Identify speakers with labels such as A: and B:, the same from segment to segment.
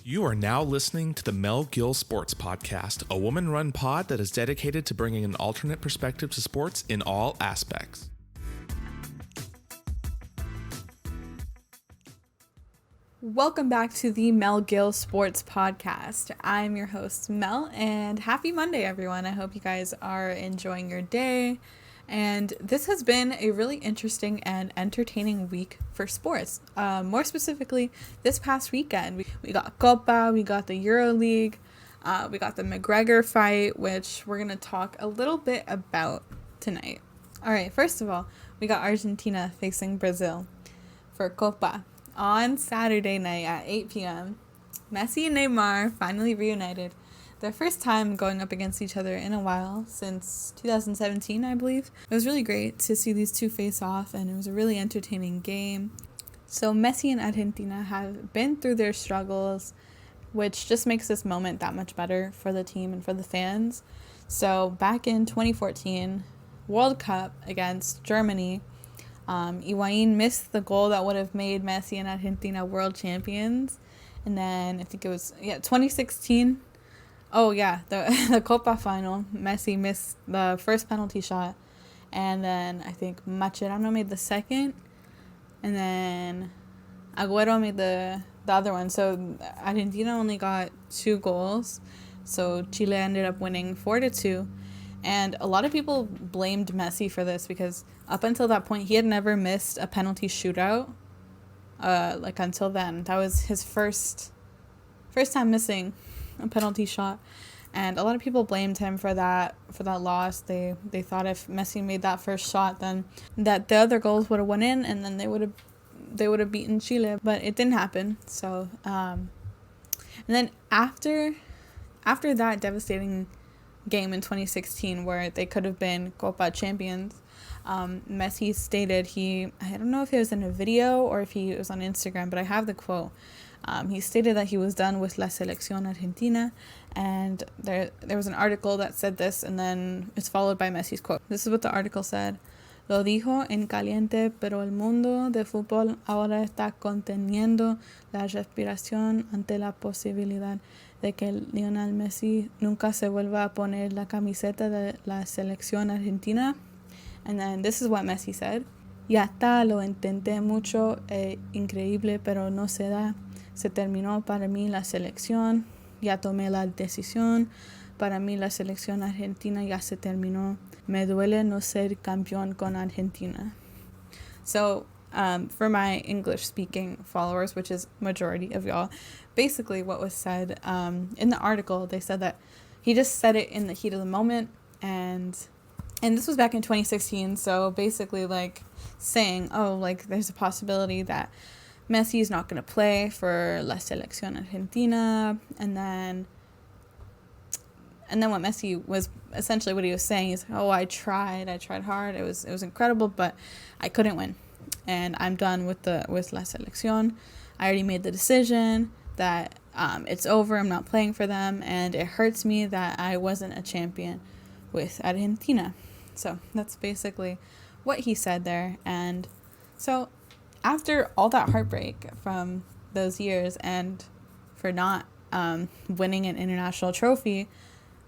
A: You are now listening to the Mel Gill Sports Podcast, a woman-run pod that is dedicated to bringing an alternate perspective to sports in all aspects.
B: Welcome back to the Mel Gill Sports Podcast. I'm your host, Mel, and happy Monday, everyone. I hope you guys are enjoying your day. And this has been a really interesting and entertaining week for sports. More specifically, this past weekend, we got Copa, we got the EuroLeague, we got the McGregor fight, which we're going to talk a little bit about tonight. All right, first of all, we got Argentina facing Brazil for Copa. On Saturday night at 8 p.m., Messi and Neymar finally reunited. Their first time going up against each other in a while, since 2017, I believe. It was really great to see these two face off, and it was a really entertaining game. So Messi and Argentina have been through their struggles, which just makes this moment that much better for the team and for the fans. So back in 2014, World Cup against Germany, Higuaín missed the goal that would have made Messi and Argentina world champions. And then I think it was 2016. Oh yeah, the Copa final, Messi missed the first penalty shot, and then I think Mascherano made the second, and then Agüero made the other one. So Argentina only got 2 goals, so Chile ended up winning 4-2. And a lot of people blamed Messi for this because up until that point, he had never missed a penalty shootout. Until then, that was his first time missing a penalty shot, and a lot of people blamed him for that loss. They thought if Messi made that first shot, then that the other goals would have went in, and then they would have beaten Chile, but it didn't happen. So and then after that devastating game in 2016 where they could have been Copa champions, Messi stated I don't know if it was in a video or if he was on Instagram, but I have the quote. He stated that he was done with La Selección Argentina, and there was an article that said this, and then it's followed by Messi's quote. This is what the article said. Lo dijo en caliente, pero el mundo de fútbol ahora está conteniendo la respiración ante la posibilidad de que Lionel Messi nunca se vuelva a poner la camiseta de la Selección Argentina. And then this is what Messi said. Ya está, lo intenté mucho, increíble, pero no se da. Se terminó para mí la selección, ya tomé la decisión, para mí la selección argentina ya se terminó. Me duele no ser campeón con Argentina. So, for my English-speaking followers, which is majority of y'all, basically what was said in the article, they said that he just said it in the heat of the moment, and this was back in 2016, so basically saying, there's a possibility that Messi is not going to play for La Selección Argentina, and then what Messi was essentially what he was saying is, I tried hard, it was incredible, but I couldn't win, and I'm done with La Selección. I already made the decision that it's over, I'm not playing for them, and it hurts me that I wasn't a champion with Argentina. So that's basically what he said there, and so after all that heartbreak from those years and for not winning an international trophy,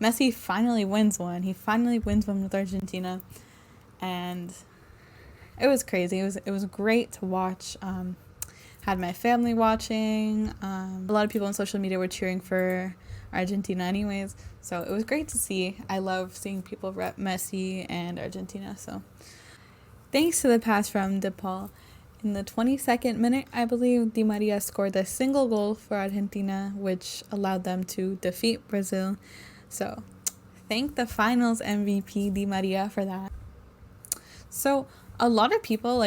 B: Messi finally wins one. He finally wins one with Argentina, and it was crazy. It was great to watch. Had my family watching. A lot of people on social media were cheering for Argentina anyways, so it was great to see. I love seeing people rep Messi and Argentina. So thanks to the pass from De Paul. In the 22nd minute, I believe, Di Maria scored a single goal for Argentina, which allowed them to defeat Brazil. So, thank the finals MVP, Di Maria, for that. So, a lot of people,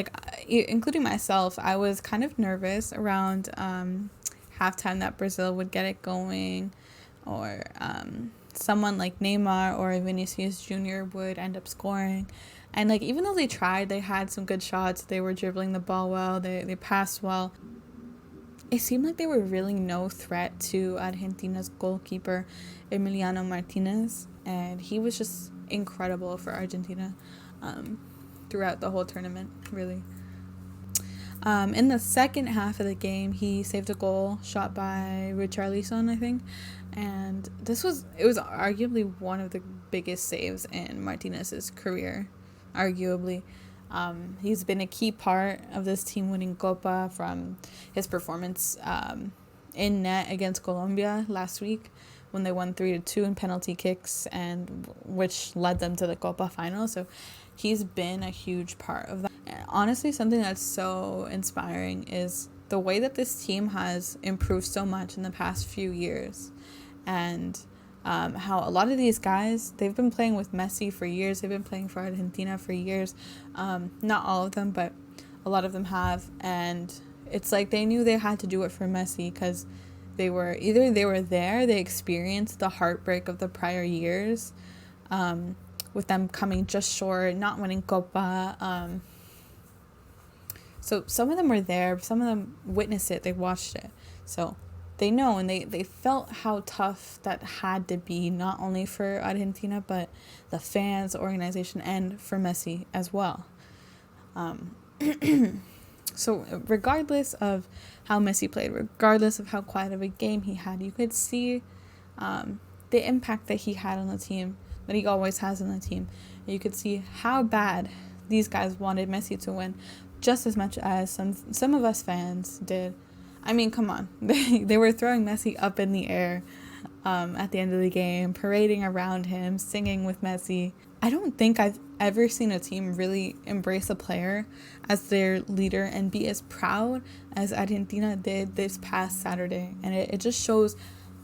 B: including myself, I was kind of nervous around halftime that Brazil would get it going, or someone like Neymar or Vinicius Jr. would end up scoring. And even though they tried, they had some good shots, they were dribbling the ball well, they passed well, it seemed like they were really no threat to Argentina's goalkeeper, Emiliano Martinez, and he was just incredible for Argentina throughout the whole tournament, really. In the second half of the game, he saved a goal shot by Richarlison, I think. And it was arguably one of the biggest saves in Martinez's career, arguably. He's been a key part of this team winning Copa from his performance in net against Colombia last week when they won 3-2 in penalty kicks, and which led them to the Copa final. So he's been a huge part of that. And honestly, something that's so inspiring is the way that this team has improved so much in the past few years. And how a lot of these guys, they've been playing with Messi for years. They've been playing for Argentina for years. Not all of them, but a lot of them have. And it's like they knew they had to do it for Messi because they were there, they experienced the heartbreak of the prior years, with them coming just short, not winning Copa. So some of them were there, some of them witnessed it, they watched it. So they know, and they felt how tough that had to be, not only for Argentina, but the fans, the organization, and for Messi as well. So regardless of how Messi played, regardless of how quiet of a game he had, you could see the impact that he had on the team, that he always has on the team. You could see how bad these guys wanted Messi to win, just as much as some of us fans did. I mean, come on. They were throwing Messi up in the air at the end of the game, parading around him, singing with Messi. I don't think I've ever seen a team really embrace a player as their leader and be as proud as Argentina did this past Saturday. And it just shows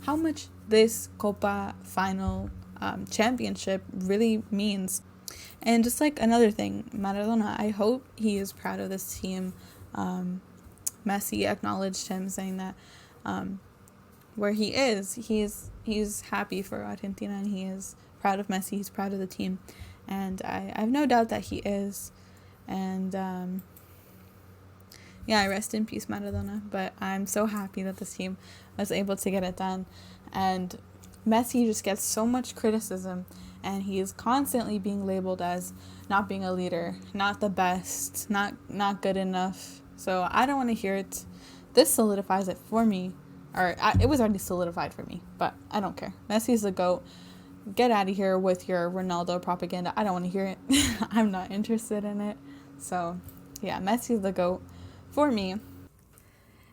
B: how much this Copa final championship really means. And just like another thing, Maradona, I hope he is proud of this team. Messi acknowledged him, saying that where he is, he's happy for Argentina, and he is proud of Messi, he's proud of the team, and I have no doubt that he is. And yeah, rest in peace, Maradona. But I'm so happy that this team was able to get it done. And Messi just gets so much criticism, and he is constantly being labeled as not being a leader, not the best, not good enough. So I don't want to hear it. This solidifies it for me. It was already solidified for me, but I don't care. Messi's the GOAT. Get out of here with your Ronaldo propaganda. I don't want to hear it. I'm not interested in it. So yeah, Messi's the GOAT for me.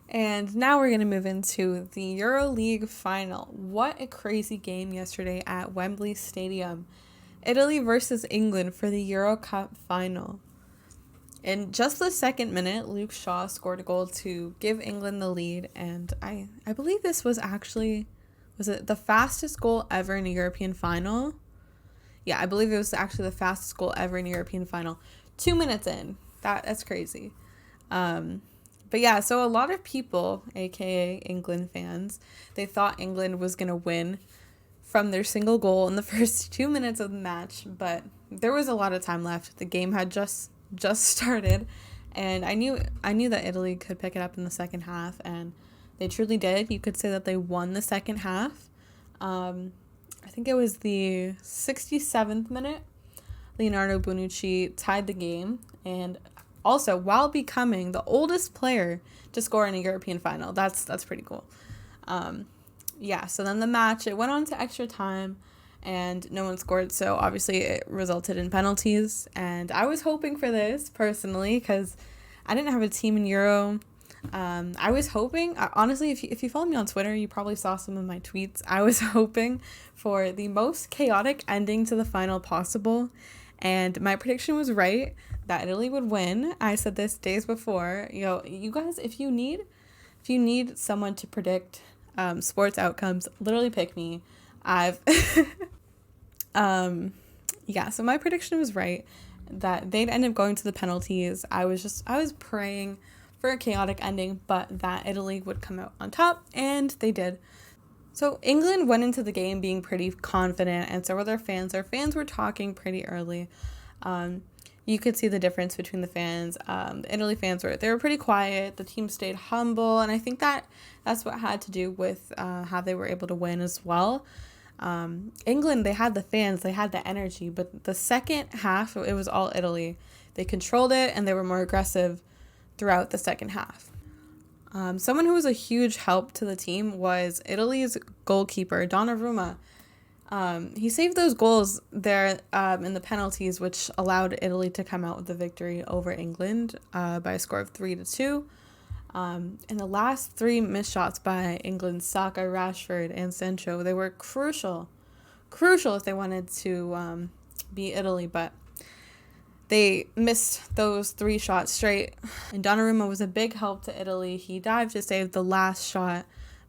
B: And now we're going to move into the EuroLeague final. What a crazy game yesterday at Wembley Stadium. Italy versus England for the Euro Cup final. In just the second minute, Luke Shaw scored a goal to give England the lead. And I believe this was it the fastest goal ever in a European final? Yeah, I believe it was actually the fastest goal ever in a European final. 2 minutes in. That's crazy. But yeah, so a lot of people, aka England fans, they thought England was going to win from their single goal in the first 2 minutes of the match, but there was a lot of time left. The game had just started, and I knew that Italy could pick it up in the second half, and they truly did. You could say that they won the second half. I think it was the 67th minute. Leonardo Bonucci tied the game, and also while becoming the oldest player to score in a European final. That's pretty cool. Yeah, so then the match, it went on to extra time, and no one scored, so obviously it resulted in penalties. And I was hoping for this, personally, because I didn't have a team in Euro. I was hoping, honestly, if you follow me on Twitter, you probably saw some of my tweets. I was hoping for the most chaotic ending to the final possible, and my prediction was right, that Italy would win. I said this days before. You guys, if you need someone to predict sports outcomes, literally pick me. Yeah, so my prediction was right, that they'd end up going to the penalties. I was praying for a chaotic ending, but that Italy would come out on top, and they did. So England went into the game being pretty confident, and so were their fans. Their fans were talking pretty early. You could see the difference between the fans. The Italy fans were pretty quiet. The team stayed humble, and I think that's what had to do with how they were able to win as well. England, they had the fans, they had the energy, but the second half, it was all Italy. They controlled it, and they were more aggressive. throughout the second half. Someone who was a huge help to the team was Italy's goalkeeper, Donnarumma. He saved those goals there in the penalties, which allowed Italy to come out with the victory over England by a score of 3-2. And the last three missed shots by England's Saka, Rashford, and Sancho, they were crucial if they wanted to beat Italy, but they missed those three shots straight. And Donnarumma was a big help to Italy. He dived to save the last shot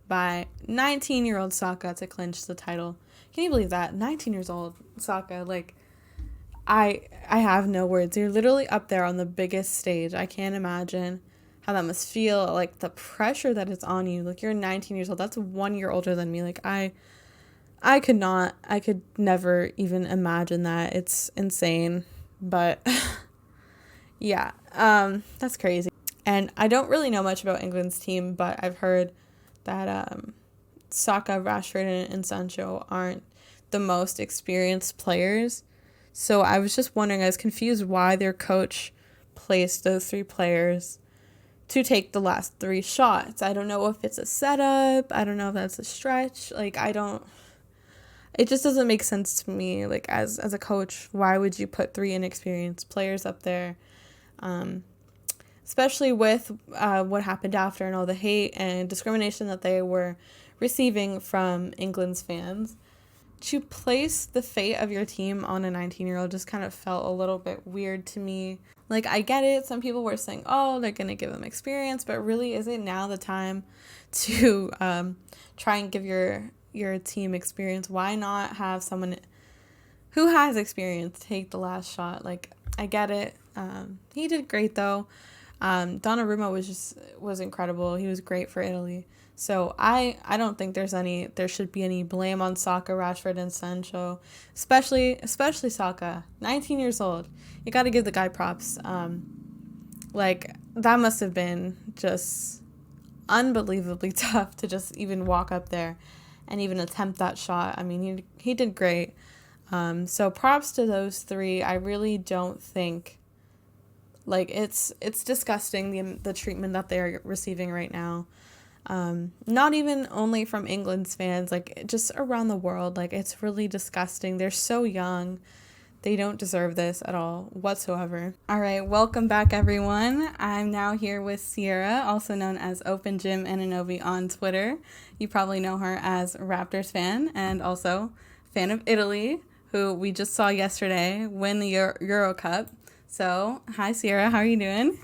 B: by 19-year-old Saka to clinch the title. Can you believe that? 19 years old, Saka. Like, I have no words. You're literally up there on the biggest stage. I can't imagine how that must feel. Like, the pressure that is on you. Like, you're 19 years old. That's 1 year older than me. Like, I could never even imagine that. It's insane. But, yeah, that's crazy. And I don't really know much about England's team, but I've heard that Saka, Rashford, and Sancho aren't the most experienced players. So I was just wondering, I was confused why their coach placed those three players to take the last three shots. I don't know if it's a setup. I don't know if that's a stretch. Like, it just doesn't make sense to me. Like, as a coach, why would you put three inexperienced players up there? Especially with what happened after and all the hate and discrimination that they were receiving from England's fans. To place the fate of your team on a 19-year-old just kind of felt a little bit weird to me. Like, I get it. Some people were saying, oh, they're going to give them experience. But really, is it now the time to try and give your team experience? Why not have someone who has experience take the last shot? Like, I get it. He did great, though. Donnarumma was incredible. He was great for Italy. So I don't think there should be any blame on Saka, Rashford, and Sancho, especially Saka, 19 years old. You got to give the guy props. Like, that must have been just unbelievably tough to just even walk up there and even attempt that shot. I mean, he did great. So props to those three. I really don't think, like, it's disgusting, the treatment that they're receiving right now. Not even only from England's fans, like, just around the world. Like, it's really disgusting. They're so young. They don't deserve this at all whatsoever. All right, welcome back, everyone. I'm now here with Siera, also known as Open Gym Ananobi on Twitter. You probably know her as Raptors fan and also fan of Italy, who we just saw yesterday win the Euro Cup. So, hi, Siera. How are you doing?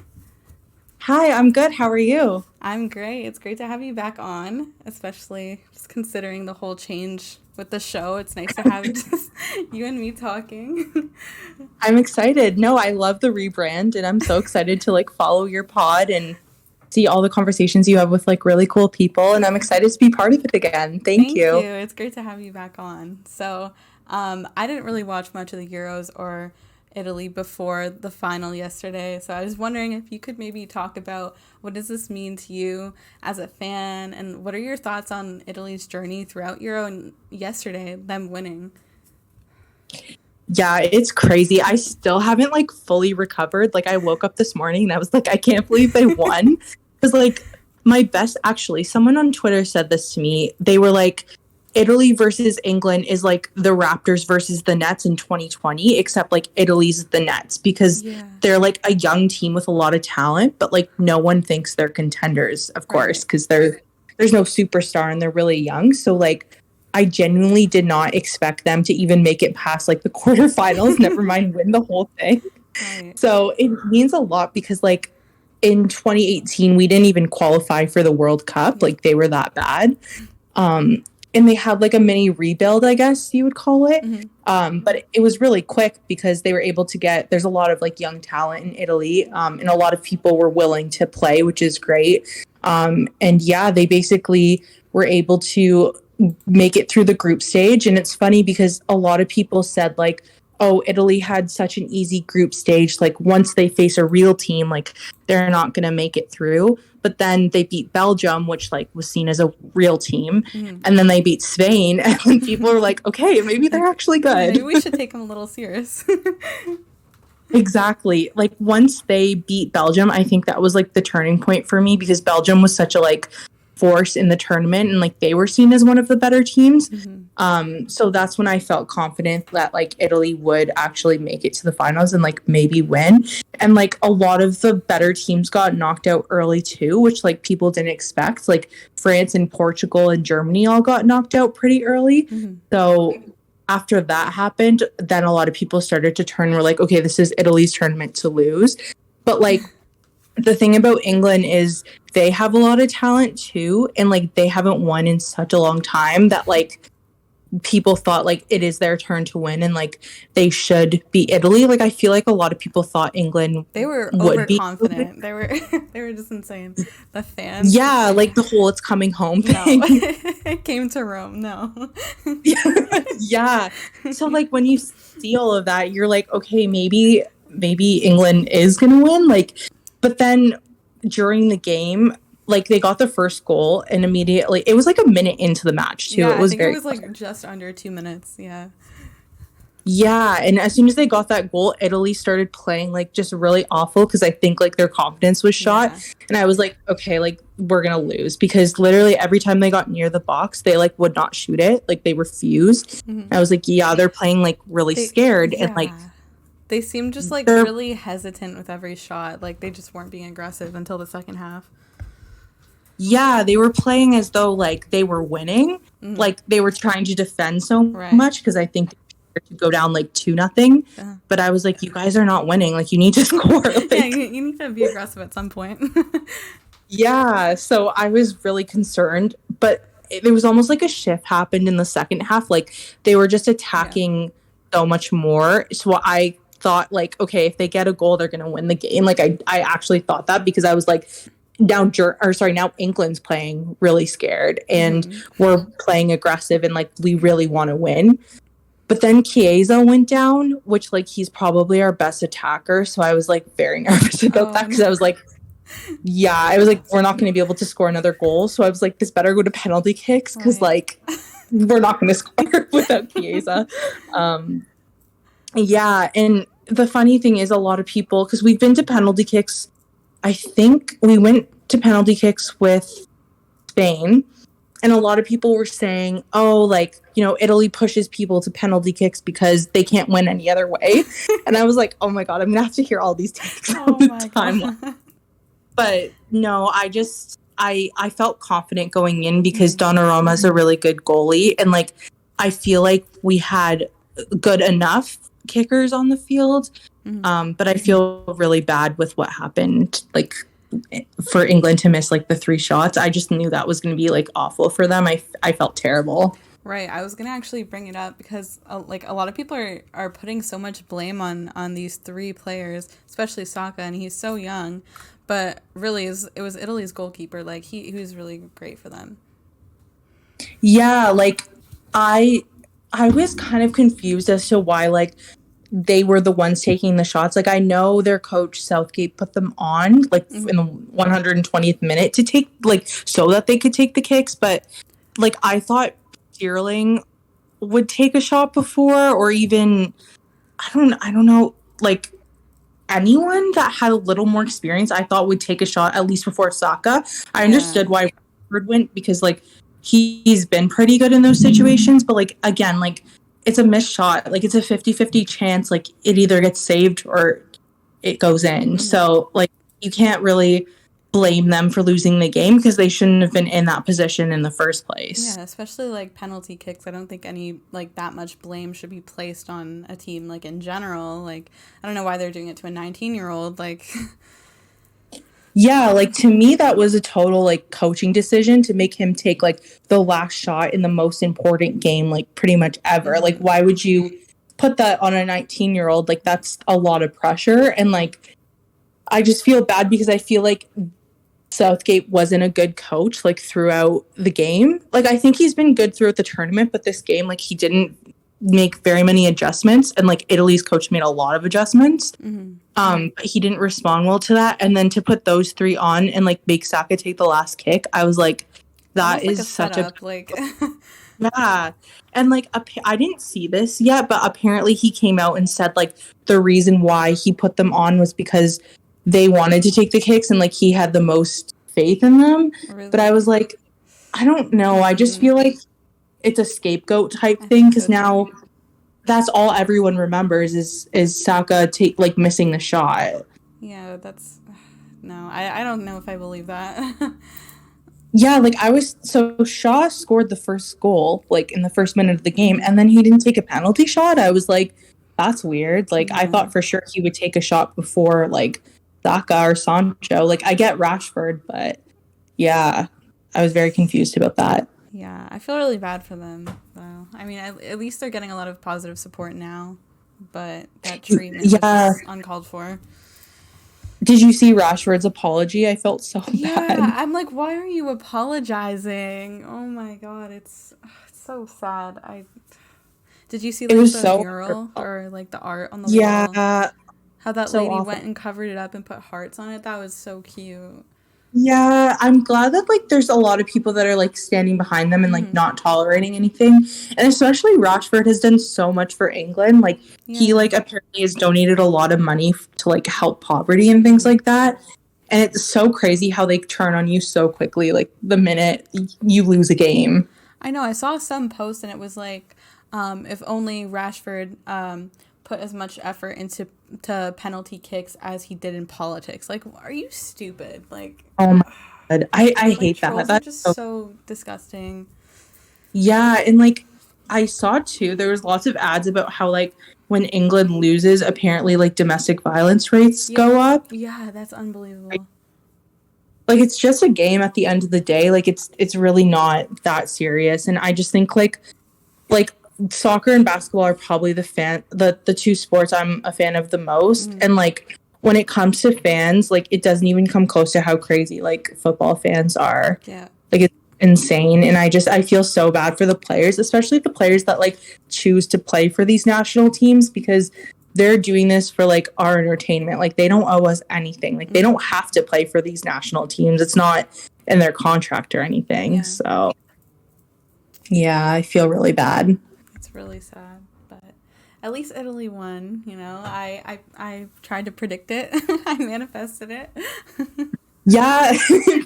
C: Hi, I'm good. How are you?
B: I'm great. It's great to have you back on, especially just considering the whole change with the show. It's nice to have just you and me talking.
C: I'm excited. No, I love the rebrand, and I'm so excited to follow your pod and see all the conversations you have with really cool people, and I'm excited to be part of it again. Thank you.
B: It's great to have you back on. So, I didn't really watch much of the Euros or Italy before the final yesterday, so I was wondering if you could maybe talk about what does this mean to you as a fan, and what are your thoughts on Italy's journey throughout Euro and yesterday, them winning?
C: Yeah, it's crazy. I still haven't fully recovered. I woke up this morning and I was I can't believe they won. Because someone on Twitter said this to me. They were Italy versus England is the Raptors versus the Nets in 2020, except Italy's the Nets, because they're a young team with a lot of talent, but no one thinks they're contenders, of course, because there's no superstar and they're really young. So I genuinely did not expect them to even make it past the quarterfinals, never mind win the whole thing.
B: Right.
C: So it means a lot because in 2018 we didn't even qualify for the World Cup. They were that bad. And they had a mini rebuild, I guess you would call it.
B: Mm-hmm.
C: But it was really quick because they were able to there's a lot of young talent in Italy. And a lot of people were willing to play, which is great. And yeah, they basically were able to make it through the group stage. And it's funny because a lot of people said oh, Italy had such an easy group stage. Once they face a real team, they're not going to make it through. But then they beat Belgium, which was seen as a real team.
B: Mm-hmm.
C: And then they beat Spain. And people were okay, maybe they're actually good.
B: Maybe we should take them a little serious.
C: Exactly. Like once they beat Belgium, I think that was like the turning point for me because Belgium was such a like force in the tournament and like they were seen as one of the better teams. So that's when I felt confident that like Italy would actually make it to the finals and like maybe win. And like a lot of the better teams got knocked out early too, which like people didn't expect. Like France and Portugal and Germany all got knocked out pretty early. So after that happened, then a lot of people started to turn and were like, okay, this is Italy's tournament to lose. But like the thing about England is they have a lot of talent too. And like they haven't won in such a long time that like people thought like it is their turn to win and like they should be Italy. Like I feel like a lot of people thought England
B: They were
C: would
B: overconfident. They were they were just insane. The fans.
C: Yeah, like the whole it's coming home thing.
B: No. It came to Rome. No.
C: Yeah. So like when you see all of that, you're like, okay, maybe England is gonna win. Like, but then during the game, like they got the first goal and immediately it was like a minute into the match too.
B: Yeah,
C: It was
B: I think
C: very
B: it was like just under 2 minutes. Yeah.
C: Yeah, and as soon as they got that goal, Italy started playing like just really awful because I think like their confidence was shot.
B: Yeah.
C: And I was like, okay, like we're gonna lose because literally every time they got near the box, they like would not shoot it. Like they refused. I was like, yeah, they're playing like really scared and like
B: they seemed just like really hesitant with every shot. Like they just weren't being aggressive until the second half.
C: Yeah, they were playing as though like they were winning. Like they were trying to defend so much because I think to go down like 2-0, but I was like, you guys are not winning, like you need to score. Like,
B: yeah, you need to be aggressive at some point.
C: Yeah, so I was really concerned, but there was almost like a shift happened in the second half. Like they were just attacking so much more. So I thought like, okay, if they get a goal, they're gonna win the game. Like I actually thought that because I was like, now England's playing really scared and we're playing aggressive and like we really want to win. But then Chiesa went down, which like he's probably our best attacker. So I was like very nervous about that because I was like, we're not going to be able to score another goal. So I was like, this better go to penalty kicks because like we're not going to score without Chiesa. Yeah, and the funny thing is a lot of people, because we've been to penalty kicks, I think we went to penalty kicks with Spain. And a lot of people were saying, oh, like, you know, Italy pushes people to penalty kicks because they can't win any other way. And I was like, oh my God, I'm going to have to hear all these takes all the time. But no, I felt confident going in because Donnarumma's a really good goalie. And like, I feel like we had good enough kickers on the field. But I feel really bad with what happened, like, for England to miss like the 3 shots. I just knew that was going to be like awful for them. I felt terrible.
B: Right. I was going to actually bring it up because like a lot of people are putting so much blame on these 3 players, especially Saka, and he's so young. But really, it was Italy's goalkeeper. Like he was really great for them.
C: Yeah, like I was kind of confused as to why like they were the ones taking the shots. Like I know their coach Southgate put them on like in the 120th minute to take like so that they could take the kicks, but like I thought Sterling would take a shot before, or even I don't know, like anyone that had a little more experience I thought would take a shot at least before Saka. I understood why Rashford went because like he's been pretty good in those situations, but like again, like it's a missed shot. Like it's a 50-50 chance. Like it either gets saved or it goes in. So like you can't really blame them for losing the game because they shouldn't have been in that position in the first place.
B: Yeah, especially like penalty kicks. I don't think any like that much blame should be placed on a team like in general. Like I don't know why they're doing it to a 19-year-old. Like
C: yeah, like to me that was a total like coaching decision to make him take like the last shot in the most important game like pretty much ever. Like why would you put that on a 19-year-old? Like that's a lot of pressure. And like I just feel bad because I feel like Southgate wasn't a good coach like throughout the game. Like I think he's been good throughout the tournament, but this game like he didn't make very many adjustments, and like Italy's coach made a lot of adjustments. But he didn't respond well to that. And then to put those 3 on and like make Saka take the last kick, I was like, that is
B: like
C: such
B: setup, like
C: Yeah. And like I didn't see this yet, but apparently he came out and said like the reason why he put them on was because they wanted to take the kicks and like he had the most faith in them.
B: Really?
C: But I was like, I don't know. I just feel like it's a scapegoat type thing because now that's all everyone remembers is Saka like missing the shot.
B: Yeah, that's no. I don't know if I believe that.
C: Yeah, like so Shaw scored the first goal like in the first minute of the game and then he didn't take a penalty shot. I was like, that's weird. Like I thought for sure he would take a shot before like Saka or Sancho. Like I get Rashford, but yeah, I was very confused about that.
B: Yeah, I feel really bad for them though. I mean, at least they're getting a lot of positive support now, but that treatment was just uncalled for.
C: Did you see Rashford's apology? I felt so bad.
B: Yeah, I'm like, why are you apologizing? Oh my god, it's so sad. Did you see like the mural or like the art on the wall?
C: Yeah.
B: How that lady went and covered it up and put hearts on it? That was so cute.
C: Yeah, I'm glad that like there's a lot of people that are like standing behind them and like not tolerating anything. And especially Rashford has done so much for England. Like he like apparently has donated a lot of money to like help poverty and things like that. And it's so crazy how they turn on you so quickly like the minute you lose a game.
B: I know. I saw some post and it was like if only Rashford put as much effort into penalty kicks as he did in politics. Like, are you stupid? Like,
C: oh my god, I hate that.
B: That's just so disgusting.
C: Yeah, and like I saw too, there was lots of ads about how like when England loses, apparently like domestic violence rates go up.
B: Yeah, that's unbelievable.
C: Like it's just a game at the end of the day. Like it's really not that serious, and I just think like soccer and basketball are probably the two sports I'm a fan of the most. And like when it comes to fans, like it doesn't even come close to how crazy like football fans are.
B: Yeah.
C: Like it's insane. And I feel so bad for the players, especially the players that like choose to play for these national teams because they're doing this for like our entertainment. Like they don't owe us anything. Like they don't have to play for these national teams. It's not in their contract or anything. Yeah. So yeah, I feel really bad.
B: Really sad, but at least Italy won. You know, I tried to predict it. I manifested it.
C: Yeah,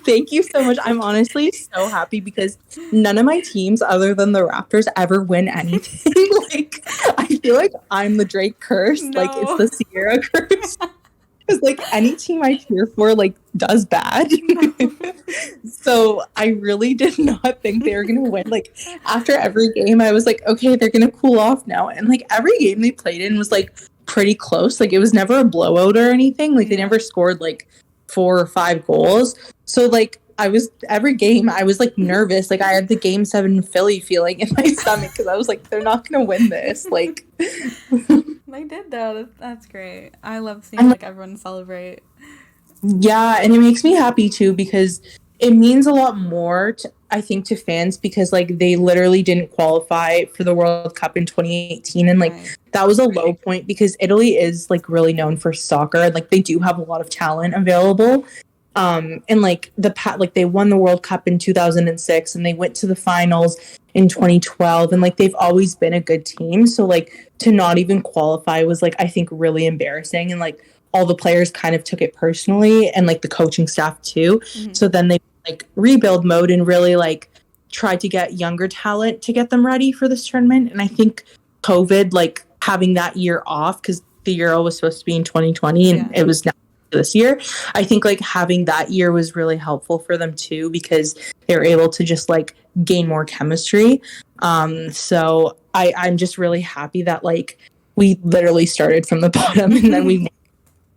C: thank you so much. I'm honestly so happy because none of my teams other than the Raptors ever win anything. Like I feel like I'm the Drake curse. No. Like it's the Siera curse. Because like any team I cheer for like does bad. So I really did not think they were gonna win. Like after every game I was like, okay, they're gonna cool off now. And like every game they played in was like pretty close. Like it was never a blowout or anything. Like they never scored like 4 or 5 goals. So like every game I was like nervous. Like I had the Game 7 Philly feeling in my stomach because I was like, they're not gonna win this. Like
B: they did though. That's great. I love seeing like everyone celebrate.
C: Yeah, and it makes me happy too because it means a lot more I think to fans because like they literally didn't qualify for the World Cup in 2018 and like that was a low point because Italy is like really known for soccer and like they do have a lot of talent available. And like they won the World Cup in 2006 and they went to the finals in 2012 and like they've always been a good team. So like to not even qualify was like I think really embarrassing and like all the players kind of took it personally and like the coaching staff too. So then they like rebuild mode and really like tried to get younger talent to get them ready for this tournament. And I think COVID like having that year off because the Euro was supposed to be in 2020 and it was now this year. I think like having that year was really helpful for them too because they were able to just like gain more chemistry. So I'm just really happy that like we literally started from the bottom and then we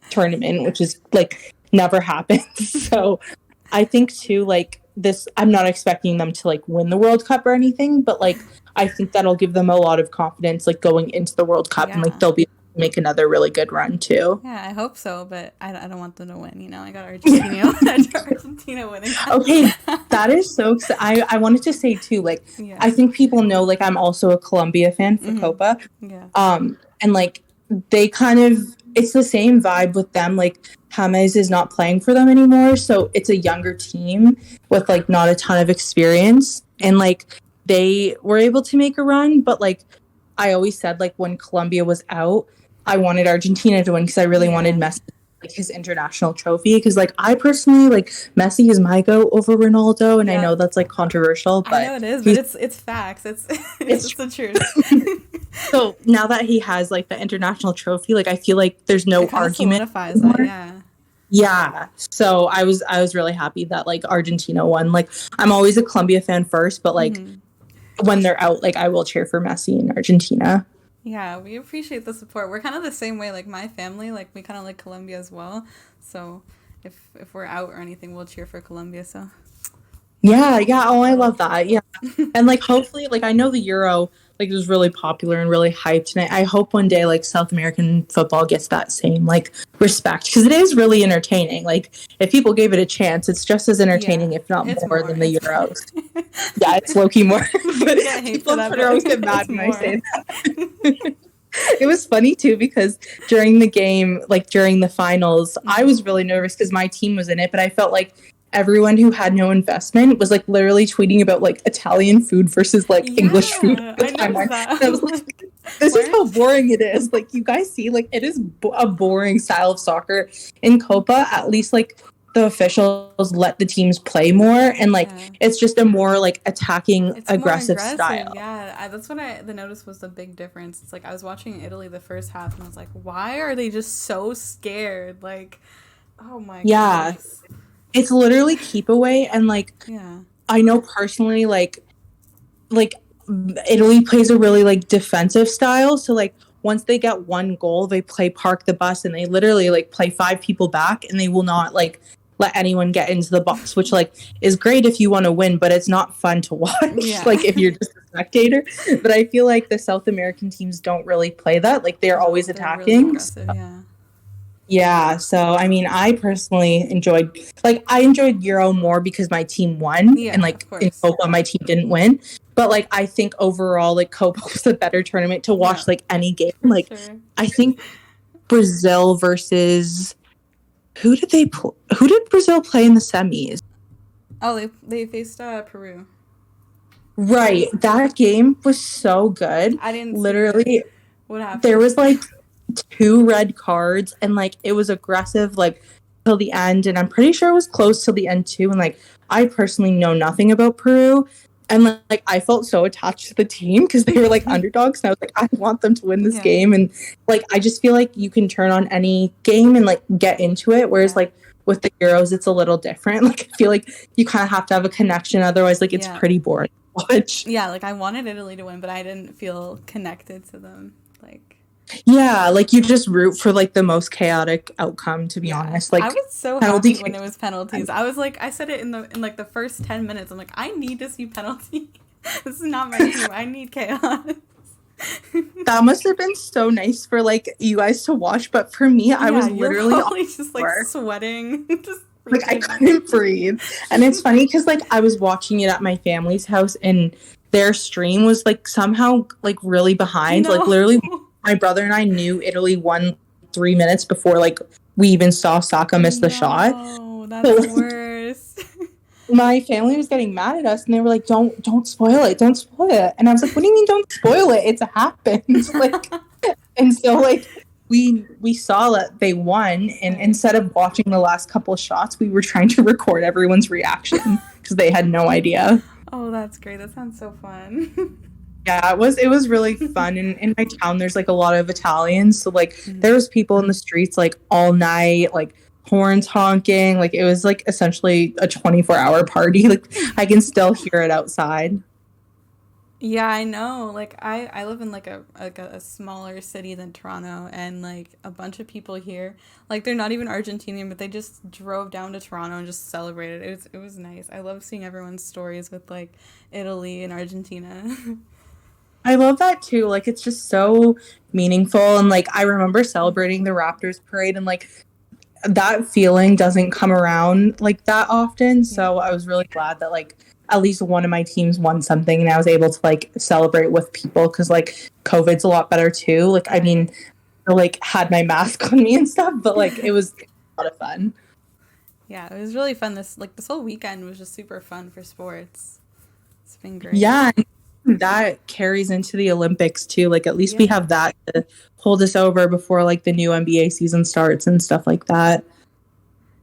C: tournament, which is like never happens. So I think too like this I'm not expecting them to like win the World Cup or anything, but like I think that'll give them a lot of confidence like going into the World Cup and like they'll be able to make another really good run too.
B: Yeah, I hope so, but I don't want them to win, you know. I got Argentina winning.
C: Okay, that is so I wanted to say too like I think people know like I'm also a Colombia fan for Copa. And like they kind of it's the same vibe with them. Like James is not playing for them anymore, so it's a younger team with like not a ton of experience, and like they were able to make a run. But like I always said, like when Colombia was out, I wanted Argentina to win because I really wanted Messi, like his international trophy. Because like I personally, like Messi is my goat over Ronaldo, and I know that's like controversial, but
B: I know it is, but it's facts. It's the truth.
C: So now that he has like the international trophy, like I feel like there's no argument.
B: Solidifies that,
C: yeah. So I was really happy that like Argentina won. Like I'm always a Colombia fan first, but like when they're out, like I will cheer for Messi in Argentina.
B: Yeah, we appreciate the support. We're kind of the same way. Like my family, like we kind of like Colombia as well. So if we're out or anything, we'll cheer for Colombia. So
C: yeah. Oh, I love that. Yeah, and like hopefully, like I know the Euro like was really popular and really hyped, and I hope one day like South American football gets that same like respect because it is really entertaining. Like if people gave it a chance, it's just as entertaining, if not more than the Euros. Yeah, it's low key more. But people on Twitter always get mad when I say that. It was funny too because during the game, like during the finals, I was really nervous because my team was in it, but I felt like everyone who had no investment was like literally tweeting about like Italian food versus like English food. I was like, this is how boring it is. Like you guys see, like it is a boring style of soccer. In Copa, at least like the officials let the teams play more, and like it's just a more like attacking, aggressive style.
B: Yeah, that's what the notice was the big difference. It's like I was watching Italy the first half, and I was like, why are they just so scared? Like, oh my goodness.
C: It's literally keep away, and like I know personally like Italy plays a really like defensive style, so like once they get one goal they play park the bus and they literally like play 5 people back and they will not like let anyone get into the box, which like is great if you want to win, but it's not fun to watch like if you're just a spectator. But I feel like the South American teams don't really play that, like they're always attacking.
B: Really
C: yeah, so I mean, I personally enjoyed Euro more because my team won, and like in Copa my team didn't win. But like I think overall, like Copa was a better tournament to watch like any game. Like I think Brazil versus who did Brazil play in the semis?
B: Oh, they faced Peru.
C: Right, that game was so good.
B: I didn't
C: literally.
B: What happened?
C: There was like 2 red cards, and like it was aggressive like till the end, and I'm pretty sure it was close till the end too. And like I personally know nothing about Peru, and like I felt so attached to the team because they were like underdogs, and I was like, I want them to win this game. And like I just feel like you can turn on any game and like get into it, whereas like with the Euros it's a little different. Like I feel like you kind of have to have a connection, otherwise like it's pretty boring to watch.
B: Yeah, like I wanted Italy to win, but I didn't feel connected to them.
C: Yeah, like you just root for like the most chaotic outcome, to be honest. Like
B: I was so happy when it was penalties. I was like, I said it in like the first 10 minutes. I'm like, I need to see penalties. This is not my team. I need chaos.
C: That must have been so nice for like you guys to watch, but for me, I was literally
B: just like sweating. Just
C: like I couldn't breathe. And it's funny because like I was watching it at my family's house, and their stream was like somehow like really behind. Like literally. My brother and I knew Italy won 3 minutes before like we even saw Saka miss the shot.
B: Oh, that's worse.
C: My family was getting mad at us, and they were like, "Don't spoil it! Don't spoil it!" And I was like, "What do you mean, don't spoil it? It's happened!" Like, and so like we saw that they won, and instead of watching the last couple of shots, we were trying to record everyone's reaction because they had no idea.
B: Oh, that's great! That sounds so fun.
C: Yeah, it was really fun. And in my town, there's like a lot of Italians. So like there was people in the streets like all night, like horns honking. Like it was like essentially a 24-hour party. Like I can still hear it outside.
B: Yeah, I know. Like I live in like a smaller city than Toronto, and like a bunch of people here, like they're not even Argentinian, but they just drove down to Toronto and just celebrated. It was nice. I love seeing everyone's stories with like Italy and Argentina.
C: I love that too. Like it's just so meaningful, and like I remember celebrating the Raptors parade, and like that feeling doesn't come around like that often. So I was really glad that like at least one of my teams won something, and I was able to like celebrate with people because like COVID's a lot better too. Like I mean, I like had my mask on me and stuff, but like it was a lot of fun.
B: Yeah, it was really fun. This whole weekend was just super fun for sports. It's been great.
C: Yeah. that carries into the Olympics too. Like, at least we have that to hold us over before like the new NBA season starts and stuff like that.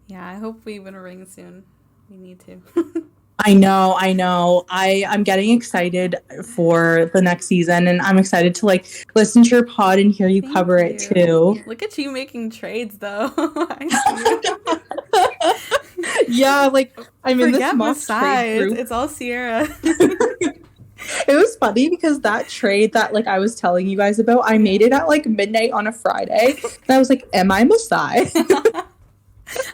B: Yeah, I hope we win a ring soon. We need to.
C: I know. I'm getting excited for the next season, and I'm excited to like listen to your pod and hear you cover it too.
B: Look at you making trades though. I see.
C: Yeah, like I'm in this mock
B: trade
C: group.
B: It's all Siera.
C: It was funny because that trade that like I was telling you guys about, I made it at like midnight on a Friday, and I was like, "Am I Masai?"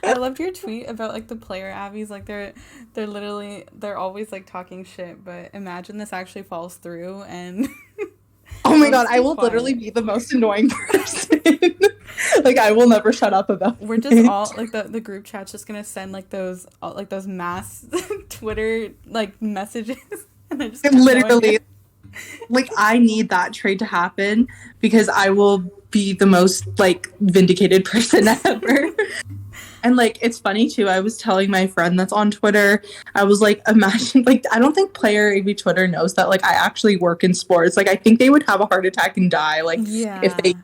B: I loved your tweet about like the player abbies. Like they're always like talking shit, but imagine this actually falls through and
C: oh my god, I will literally be the most annoying person. Like I will never shut up about
B: we're just all like the group chat's just gonna send like those mass Twitter like messages and just
C: literally like I need that trade to happen because I will be the most like vindicated person ever. And, like, it's funny, too. I was telling my friend that's on Twitter, I was like, imagine, like, I don't think Player AV Twitter knows that, like, I actually work in sports. Like, I think they would have a heart attack and die, like, if they,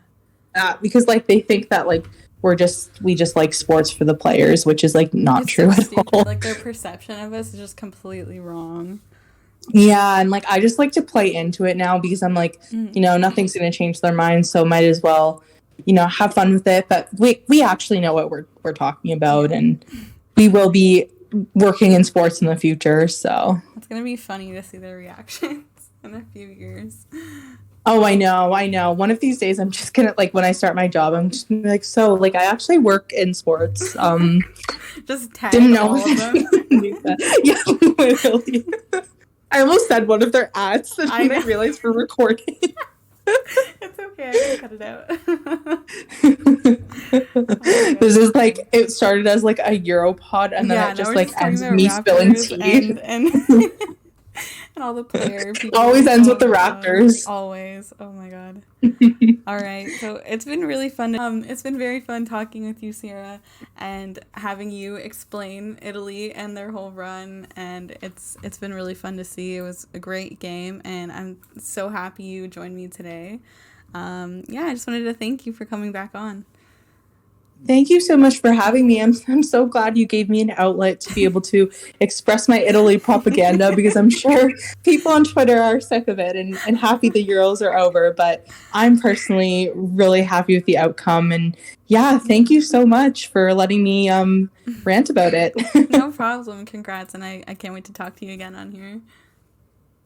C: because, like, they think that, like, we just like sports for the players, which is, like, not true at all.
B: Like, their perception of us is just completely wrong.
C: Yeah, and, like, I just like to play into it now because I'm like, you know, nothing's going to change their minds, so might as well, you know, have fun with it. But we actually know what we're talking about, and we will be working in sports in the future, so
B: it's gonna be funny to see their reactions in a few years.
C: Oh, I know. One of these days I'm just gonna, like, when I start my job, I'm just gonna be like, so, like, I actually work in sports.
B: Just tag
C: didn't know
B: all of them.
C: Yeah, literally. I almost said one of their ads, and I realized we're recording.
B: It's okay, I can cut it out.
C: This is like, it started as like a Europod, and then it just like ends with me spilling tea.
B: And all the player people.
C: Always ends with the Raptors.
B: Always. Oh my god. All right. So it's been really fun. It's been very fun talking with you, Siera, and having you explain Italy and their whole run. And it's been really fun to see. It was a great game, and I'm so happy you joined me today. I just wanted to thank you for coming back on.
C: Thank you so much for having me. I'm so glad you gave me an outlet to be able to express my Italy propaganda, because I'm sure people on Twitter are sick of it and happy the Euros are over. But I'm personally really happy with the outcome. And yeah, thank you so much for letting me rant about it.
B: No problem. Congrats. And I can't wait to talk to you again on here.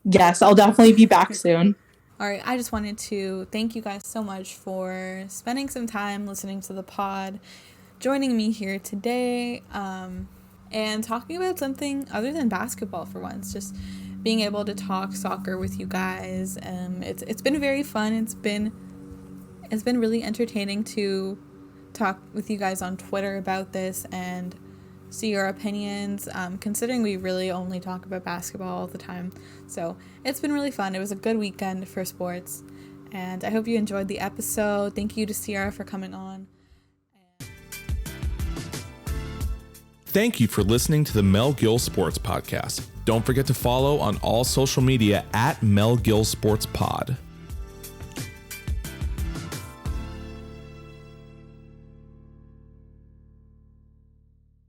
C: Yes, I'll definitely be back soon.
B: All right, I just wanted to thank you guys so much for spending some time listening to the pod, joining me here today, and talking about something other than basketball for once. Just being able to talk soccer with you guys. It's been very fun. It's been really entertaining to talk with you guys on Twitter about this and see your opinions, considering we really only talk about basketball all the time. So it's been really fun. It was a good weekend for sports, and I hope you enjoyed the episode. Thank you to Siera for coming on.
A: Thank you for listening to the Mel Gill Sports Podcast. Don't forget to follow on all social media at Mel Gill Sports Pod.